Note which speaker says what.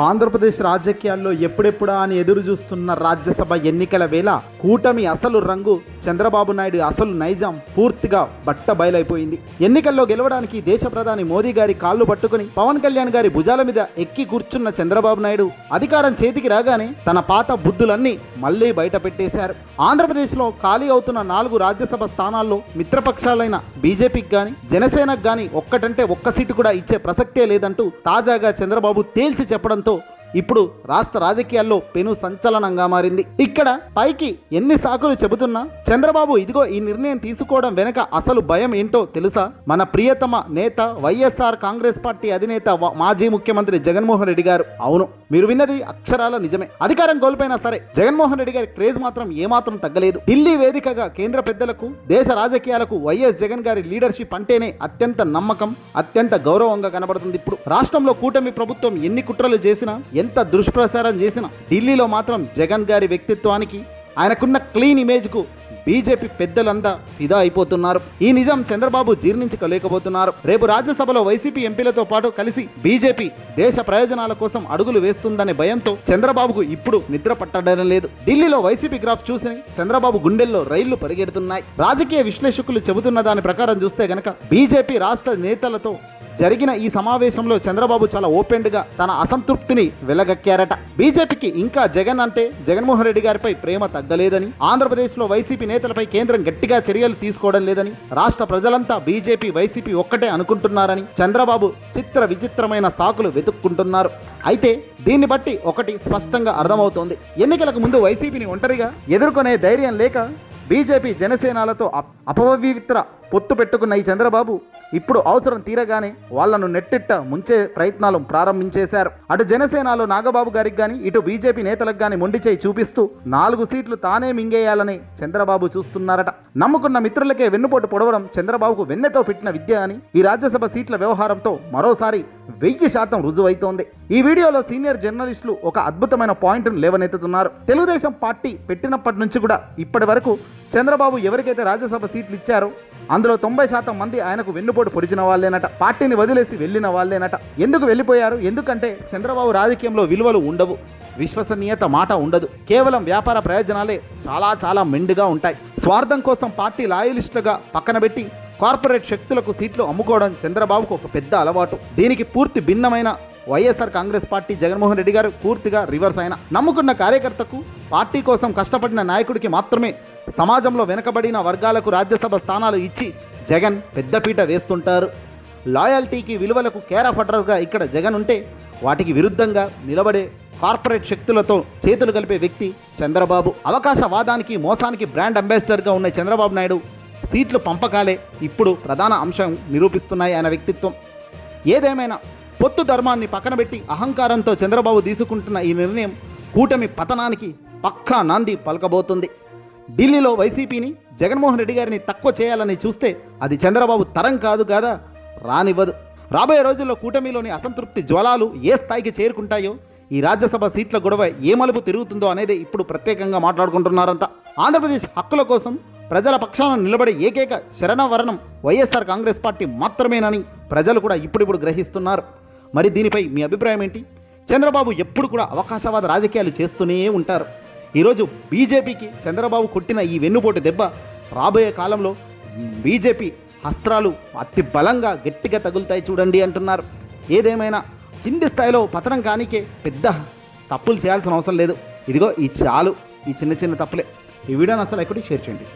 Speaker 1: ఆంధ్రప్రదేశ్ రాజకీయాల్లో ఎప్పుడెప్పుడా అని ఎదురు చూస్తున్న రాజ్యసభ ఎన్నికల వేళ కూటమి అసలు రంగు, చంద్రబాబు నాయుడు అసలు నైజాం పూర్తిగా బట్టబయలైపోయింది. ఎన్నికల్లో గెలవడానికి దేశ ప్రధాని మోదీ గారి కాళ్ళు పట్టుకుని పవన్ కళ్యాణ్ గారి భుజాల మీద ఎక్కి కూర్చున్న చంద్రబాబు నాయుడు అధికారం చేతికి రాగానే తన పాత బుద్ధులన్నీ మళ్లీ బయట పెట్టేశారు. ఆంధ్రప్రదేశ్లో ఖాళీ అవుతున్న 4 రాజ్యసభ స్థానాల్లో మిత్రపక్షాలైన బీజేపీకి గాని జనసేనకు గాని ఒక్కటంటే ఒక్క సీటు కూడా ఇచ్చే ప్రసక్తే లేదంటూ తాజాగా చంద్రబాబు తేల్చి చెప్పడంతో ఇప్పుడు రాష్ట్ర రాజకీయాల్లో పెను సంచలనంగా మారింది. ఇక్కడ పైకి ఎన్ని సాకులు చెబుతున్నా చంద్రబాబు ఇదిగో ఈ నిర్ణయం తీసుకోవడం వెనక అసలు భయం ఏంటో తెలుసా? మన ప్రియతమ నేత వైఎస్ఆర్ కాంగ్రెస్ పార్టీ అధినేత మాజీ ముఖ్యమంత్రి జగన్మోహన్ రెడ్డి గారు. అవును, మీరు విన్నది అక్షరాల నిజమే. అధికారం కోల్పోయినా సరే జగన్మోహన్ రెడ్డి గారి క్రేజ్ మాత్రం ఏమాత్రం తగ్గలేదు. ఢిల్లీ వేదికగా కేంద్ర పెద్దలకు, దేశ రాజకీయాలకు వైఎస్ జగన్ గారి లీడర్షిప్ అంటేనే అత్యంత నమ్మకం, అత్యంత గౌరవంగా కనబడుతుంది. ఇప్పుడు రాష్ట్రంలో కూటమి ప్రభుత్వం ఎన్ని కుట్రలు చేసినా, ఎంత దుష్ప్రచారం చేసినా ఢిల్లీలో మాత్రం జగన్ గారి వ్యక్తిత్వానికి, ఆయనకున్న క్లీన్ ఇమేజ్కు బీజేపీ పెద్దలంతా ఫిదా అయిపోతున్నారు. ఈ నిజం చంద్రబాబు జీర్ణించుకోలేకపోతున్నారు. రేపు రాజ్యసభలో వైసీపీ ఎంపీలతో పాటు కలిసి బీజేపీ దేశ ప్రయోజనాల కోసం అడుగులు వేస్తుందనే భయంతో చంద్రబాబుకు ఇప్పుడు నిద్ర పట్టడం లేదు. ఢిల్లీలో వైసీపీ గ్రాఫ్ చూసి చంద్రబాబు గుండెల్లో రైళ్లు పరిగెడుతున్నాయి. రాజకీయ విశ్లేషకులు చెబుతున్న దాని ప్రకారం చూస్తే గనక బీజేపీ రాష్ట్ర నేతలతో జరిగిన ఈ సమావేశంలో చంద్రబాబు చాలా ఓపెన్గా తన అసంతృప్తిని వెలగక్కారట. బీజేపీకి ఇంకా జగన్ అంటే జగన్మోహన్ రెడ్డి గారిపై ప్రేమ తగ్గలేదని, ఆంధ్రప్రదేశ్లో వైసీపీ నేతలపై కేంద్రం గట్టిగా చర్యలు తీసుకోవడం లేదని, రాష్ట్ర ప్రజలంతా బీజేపీ వైసీపీ ఒక్కటే అనుకుంటున్నారని చంద్రబాబు చిత్ర విచిత్రమైన సాకులు వెతుక్కుంటున్నారు. అయితే దీన్ని బట్టి ఒకటి స్పష్టంగా అర్థమవుతోంది. ఎన్నికలకు ముందు వైసీపీని ఒంటరిగా ఎదుర్కొనే ధైర్యం లేక బీజేపీ జనసేనలతో అపవిత్ర పొత్తు పెట్టుకున్న ఈ చంద్రబాబు ఇప్పుడు అవసరం తీరగానే వాళ్లను నెట్టిట్ట ముంచే ప్రయత్నాలు ప్రారంభించేశారు. అటు జనసేనలో నాగబాబు గారికి గాని, ఇటు బీజేపీ నేతలకు గాని మొండి చేయి చూపిస్తూ 4 సీట్లు తానే మింగేయాలని చంద్రబాబు చూస్తున్నారట. నమ్ముకున్న మిత్రులకే వెన్నుపోటు పొడవడం చంద్రబాబుకు వెన్నెతో పెట్టిన విద్య అని ఈ రాజ్యసభ సీట్ల వ్యవహారంతో మరోసారి 1000% రుజువైతోంది. ఈ వీడియోలో సీనియర్ జర్నలిస్టులు ఒక అద్భుతమైన పాయింట్ను లేవనెత్తుతున్నారు. తెలుగుదేశం పార్టీ పెట్టినప్పటి నుంచి కూడా ఇప్పటి వరకు చంద్రబాబు ఎవరికైతే రాజ్యసభ సీట్లు ఇచ్చారో అందులో 90% మంది ఆయనకు వెన్నుపోటు పొడిచిన వాళ్ళేనట. పార్టీని వదిలేసి వెళ్ళిన వాళ్ళేనట. ఎందుకు వెళ్ళిపోయారు? ఎందుకంటే చంద్రబాబు రాజకీయంలో విలువలు ఉండవు, విశ్వసనీయత మాట ఉండదు. కేవలం వ్యాపార ప్రయోజనాలే చాలా మెండుగా ఉంటాయి. స్వార్థం కోసం పార్టీ లాయలిస్టులుగా పక్కన పెట్టి కార్పొరేట్ శక్తులకు సీట్లు అమ్ముకోవడం చంద్రబాబుకు ఒక పెద్ద అలవాటు. దీనికి పూర్తి భిన్నమైన వైఎస్ఆర్ కాంగ్రెస్ పార్టీ జగన్మోహన్ రెడ్డి గారు పూర్తిగా రివర్స్ అయిన. నమ్ముకున్న కార్యకర్తకు, పార్టీ కోసం కష్టపడిన నాయకుడికి మాత్రమే సమాజంలో వెనుకబడిన వర్గాలకు రాజ్యసభ స్థానాలు ఇచ్చి జగన్ పెద్దపీట వేస్తుంటారు. లాయల్టీకి, విలువలకు కేర్ ఆఫ్ అడ్రస్గా ఇక్కడ జగన్ ఉంటే వాటికి విరుద్ధంగా నిలబడే కార్పొరేట్ శక్తులతో చేతులు కలిపే వ్యక్తి చంద్రబాబు. అవకాశవాదానికి, మోసానికి బ్రాండ్ అంబాసిడర్గా ఉన్న చంద్రబాబు నాయుడు సీట్లు పంపకాలే ఇప్పుడు ప్రధాన అంశం నిరూపిస్తున్నాయి ఆయన వ్యక్తిత్వం. ఏదేమైనా పొత్తు ధర్మాన్ని పక్కన పెట్టి అహంకారంతో చంద్రబాబు తీసుకుంటున్న ఈ నిర్ణయం కూటమి పతనానికి పక్కా నాంది పలకబోతుంది. ఢిల్లీలో వైసీపీని, జగన్మోహన్ రెడ్డి గారిని తక్కువ చేయాలని చూస్తే అది చంద్రబాబు తరం కాదు కదా, రానివ్వదు. రాబోయే రోజుల్లో కూటమిలోని అసంతృప్తి జ్వలాలు ఏ స్థాయికి చేరుకుంటాయో, ఈ రాజ్యసభ సీట్ల గొడవ ఏ మలుపు తిరుగుతుందో అనేది ఇప్పుడు ప్రత్యేకంగా మాట్లాడుకుంటున్నారంతా. ఆంధ్రప్రదేశ్ హక్కుల కోసం ప్రజల పక్షాన నిలబడే ఏకైక శరణవర్ణం వైఎస్ఆర్ కాంగ్రెస్ పార్టీ మాత్రమేనని ప్రజలు కూడా ఇప్పుడిప్పుడు గ్రహిస్తున్నారు. మరి దీనిపై మీ అభిప్రాయం ఏంటి? చంద్రబాబు ఎప్పుడు కూడా అవకాశవాద రాజకీయాలు చేస్తూనే ఉంటారు. ఈరోజు బీజేపీకి చంద్రబాబు కొట్టిన ఈ వెన్నుపోటు దెబ్బ రాబోయే కాలంలో బీజేపీ అస్త్రాలు అతి బలంగా గట్టిగా తగులుతాయి చూడండి అంటున్నారు. ఏదేమైనా కింది స్థాయిలో పతనం కానికే పెద్ద తప్పులు చేయాల్సిన అవసరం లేదు. ఇదిగో ఈ చాలు, ఈ చిన్న తప్పులే. ఈ వీడియోని అసలు ఎక్కడికి షేర్ చేయండి.